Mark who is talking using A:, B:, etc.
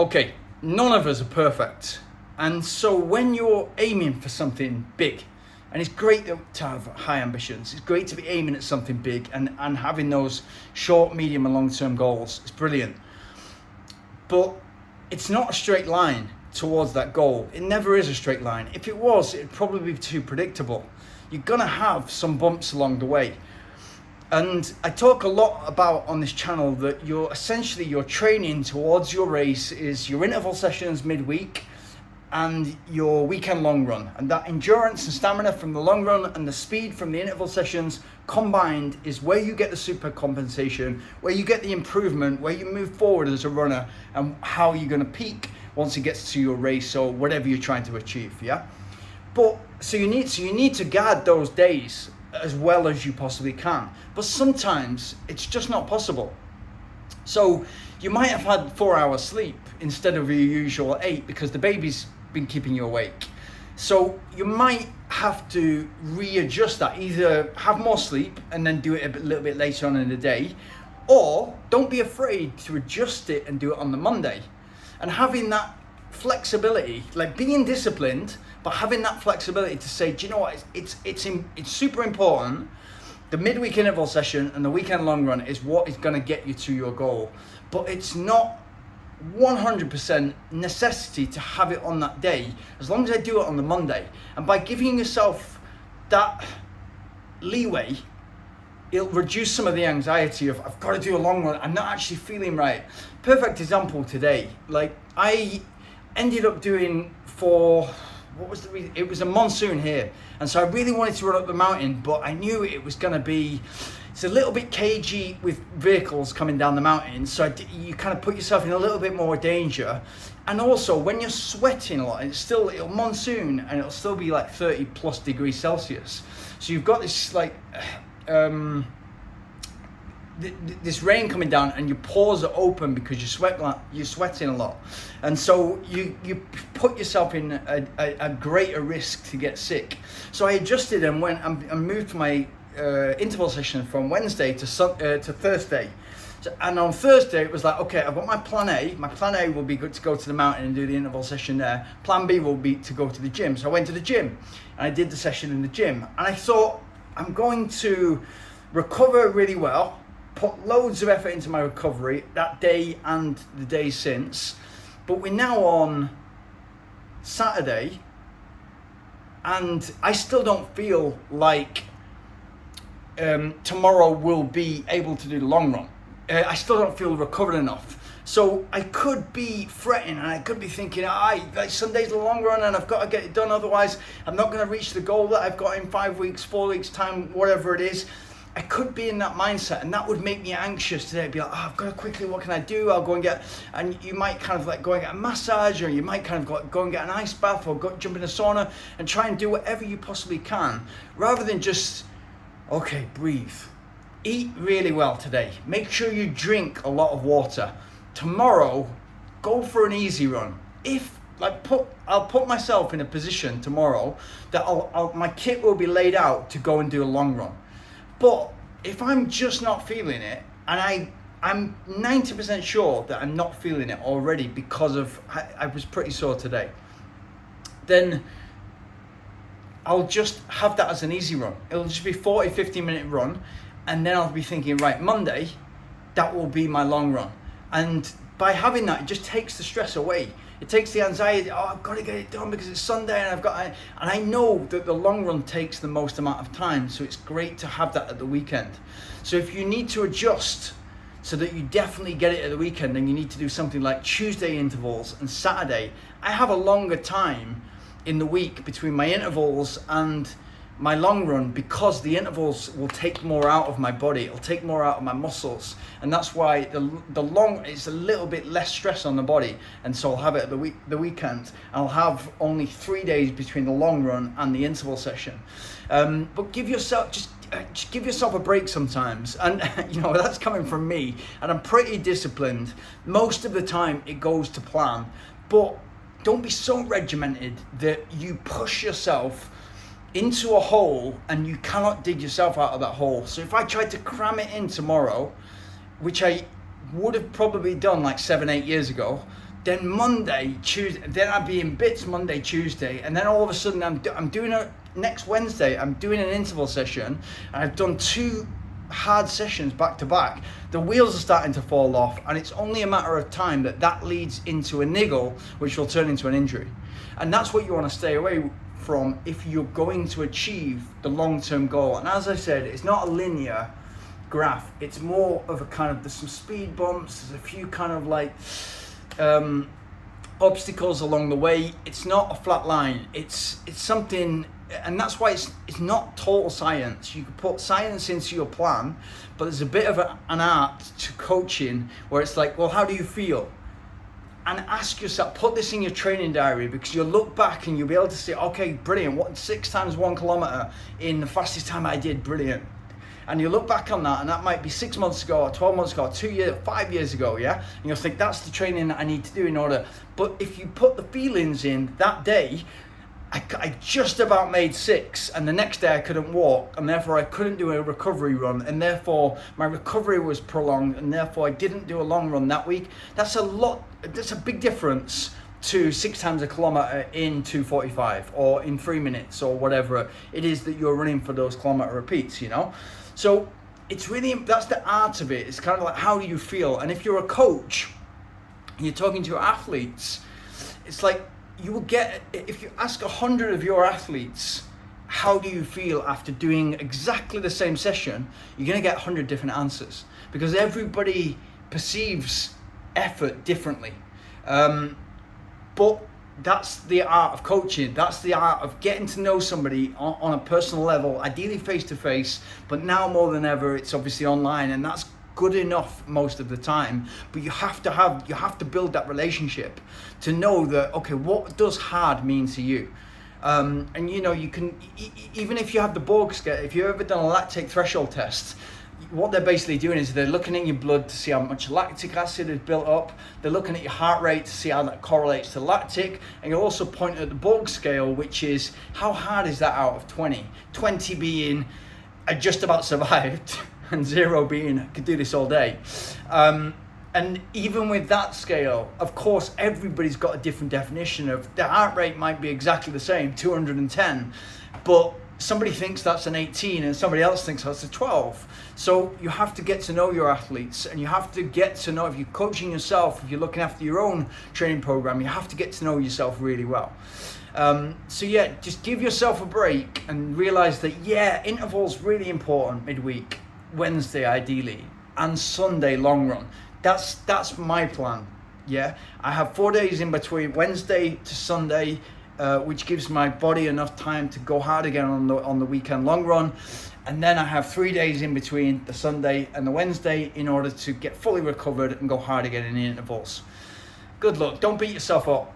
A: Okay, none of us are perfect. And so when you're aiming for something big, and it's great to have high ambitions, it's great to be aiming at something big and having those short, medium and long-term goals. It's brilliant. But it's not a straight line towards that goal. It never is a straight line. If it was, it'd probably be too predictable. You're gonna have some bumps along the way. And I talk a lot about on this channel that your training towards your race is your interval sessions midweek and your weekend long run. And that endurance and stamina from the long run and the speed from the interval sessions combined is where you get the super compensation, where you get the improvement, where you move forward as a runner, and how you're going to peak once it gets to your race or whatever you're trying to achieve. Yeah. But so you need to guard those days as well as you possibly can. But sometimes it's just not possible. So you might have had 4 hours sleep instead of your usual 8 because the baby's been keeping you awake. So you might have to readjust that. Either have more sleep and then do it a little bit later on in the day, or don't be afraid to adjust it and do it on the Monday. And having that flexibility, like being disciplined, but having that flexibility to say, do you know what, it's super important. The midweek interval session and the weekend long run is what is going to get you to your goal, but it's not 100% necessity to have it on that day, as long as I do it on the Monday. And by giving yourself that leeway, it'll reduce some of the anxiety of, I've got to do a long run, I'm not actually feeling right. Perfect example today, like I ended up doing it was a monsoon here, and so I really wanted to run up the mountain, but I knew it was going to be, it's a little bit cagey with vehicles coming down the mountain, so you kind of put yourself in a little bit more danger. And also when you're sweating a lot, it'll monsoon and it'll still be like 30 plus degrees Celsius, so you've got this like this rain coming down and your pores are open because you're sweating a lot, and so you put yourself in a greater risk to get sick. So I adjusted and went and moved my interval session from Wednesday to Thursday. And on Thursday it was like, okay, I've got my plan A. My plan A will be good to go to the mountain and do the interval session there. Plan B will be to go to the gym. So I went to the gym and I did the session in the gym, and I thought I'm going to recover really well, put loads of effort into my recovery that day and the days since. But we're now on Saturday and I still don't feel like tomorrow will be able to do the long run. I still don't feel recovered enough. So I could be fretting and I could be thinking, like Sunday's the long run and I've got to get it done, otherwise I'm not going to reach the goal that I've got in 5 weeks, 4 weeks time, whatever it is. I could be in that mindset, and that would make me anxious today. I'd be like, I've got to quickly, what can I do? I'll go and get, and you might kind of like go and get a massage, or you might kind of go and get an ice bath, or jump in a sauna and try and do whatever you possibly can, rather than just, okay, breathe. Eat really well today. Make sure you drink a lot of water. Tomorrow, go for an easy run. I'll put myself in a position tomorrow that my kit will be laid out to go and do a long run. But if I'm just not feeling it, and I'm 90% sure that I'm not feeling it already because I was pretty sore today, then I'll just have that as an easy run. It'll just be 50 minute run, and then I'll be thinking, right, Monday, that will be my long run. And by having that, it just takes the stress away. It takes the anxiety, I've got to get it done because it's Sunday and I know that the long run takes the most amount of time, so it's great to have that at the weekend. So if you need to adjust so that you definitely get it at the weekend, then you need to do something like Tuesday intervals and Saturday. I have a longer time in the week between my intervals and my long run because the intervals will take more out of my body, it'll take more out of my muscles, and that's why the long, it's a little bit less stress on the body, and so I'll have it at the weekend. I'll have only 3 days between the long run and the interval session, but give yourself just give yourself a break sometimes. And that's coming from me, and I'm pretty disciplined most of the time. It goes to plan, but don't be so regimented that you push yourself into a hole and you cannot dig yourself out of that hole. So if I tried to cram it in tomorrow, which I would have probably done like 7-8 years ago, then Monday, Tuesday, then I'd be in bits Monday, Tuesday, and then all of a sudden I'm doing next Wednesday, I'm doing an interval session, and I've done 2 hard sessions back to back. The wheels are starting to fall off, and it's only a matter of time that leads into a niggle, which will turn into an injury. And that's what you want to stay away from if you're going to achieve the long-term goal. And as I said, it's not a linear graph, it's more of a kind of, there's some speed bumps, there's a few kind of like obstacles along the way. It's not a flat line, it's something, and that's why it's not total science. You can put science into your plan, but there's a bit of an art to coaching where it's like, well, how do you feel? And ask yourself, put this in your training diary, because you'll look back and you'll be able to say, okay, brilliant, 6 times 1 kilometer in the fastest time I did, brilliant. And you look back on that, and that might be 6 months ago, or 12 months ago, or 2 years, 5 years ago, yeah? And you'll think, that's the training that I need to do in order. But if you put the feelings in that day, I just about made 6, and the next day I couldn't walk, and therefore I couldn't do a recovery run, and therefore my recovery was prolonged, and therefore I didn't do a long run that week. That's a big difference to 6 times a kilometer in 2:45 or in 3 minutes or whatever it is that you're running for those kilometer repeats, you know? So it's really, that's the art of it. It's kind of like, how do you feel? And if you're a coach, and you're talking to your athletes, it's like, you will get, if you ask 100 of your athletes, how do you feel after doing exactly the same session, you're going to get 100 different answers, because everybody perceives effort differently. But that's the art of coaching. That's the art of getting to know somebody on a personal level, ideally face to face, but now more than ever, it's obviously online, and that's good enough most of the time. But you have to build that relationship to know that, okay, what does hard mean to you? And you know, you can, even if you have the Borg scale, if you've ever done a lactate threshold test, what they're basically doing is they're looking at your blood to see how much lactic acid is built up. They're looking at your heart rate to see how that correlates to lactic. And you'll also point at the Borg scale, which is how hard is that out of 20? 20 being I just about survived, and 0 being I could do this all day. And even with that scale, of course, everybody's got a different definition of the heart rate. Might be exactly the same, 210, but somebody thinks that's an 18 and somebody else thinks that's a 12. So you have to get to know your athletes, and you have to get to know, if you're coaching yourself, if you're looking after your own training program, you have to get to know yourself really well. So yeah, just give yourself a break and realize that, yeah, interval's really important midweek, Wednesday ideally, and Sunday long run. That's my plan. Yeah, I have 4 days in between Wednesday to Sunday, which gives my body enough time to go hard again on the weekend long run, and then I have 3 days in between the Sunday and the Wednesday in order to get fully recovered and go hard again in the intervals. Good luck. Don't beat yourself up.